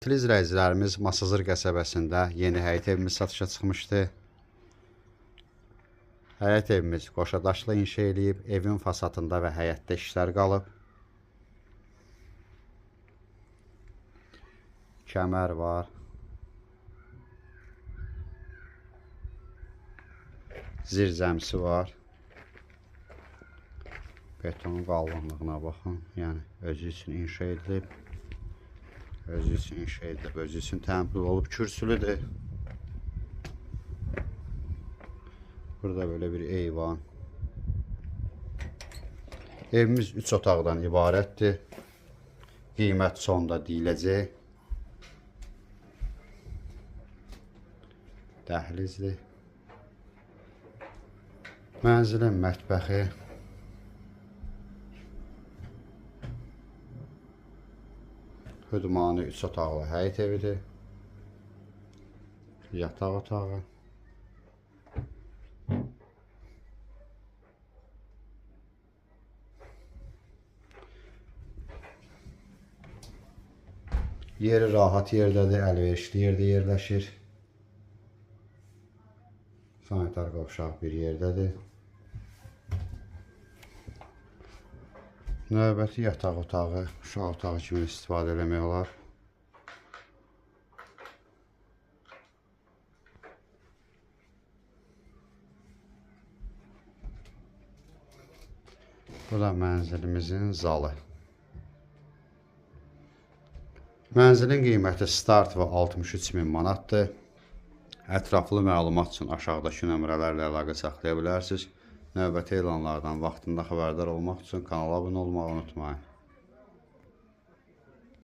Dəyərli izləyicilərimiz, Masazır qəsəbəsində yeni həyət evimiz satışa çıxmışdı. Həyət evimiz qoşadaşlı inşa edilib, evin fasadında və həyətdə işlər qalıb. Kəmər var. Zirzəmsi var. Betonun qalınlığına baxın. Yəni özü üçün inşa edilib. Özü üçün təmir olub, kürsülüdür. Burada böyle bir eyvan. Evimiz 3 otaqdan ibarətdir. Qiymət sonda deyiləcək. Dəhlizdir. Mənzilin mətbəxi. Hüdmanı 3 otaqlı həyət evidir. Yataq otağı. Yeri rahat yerdədir, əlverişli yerdə yerləşir. Sanitar qovşaq bir yerdədir. Növbəti yataq otağı, uşaq otağı kimi istifadə eləmək olar. Bu da mənzilimizin zalı. Mənzilin qiyməti start və 63.000 manatdır. Ətraflı məlumat üçün aşağıdakı nömrələrlə əlaqə saxlaya bilərsiniz. Növbəti elanlardan vaxtında xəbərdar olmaq üçün kanala abunə olmağı unutmayın.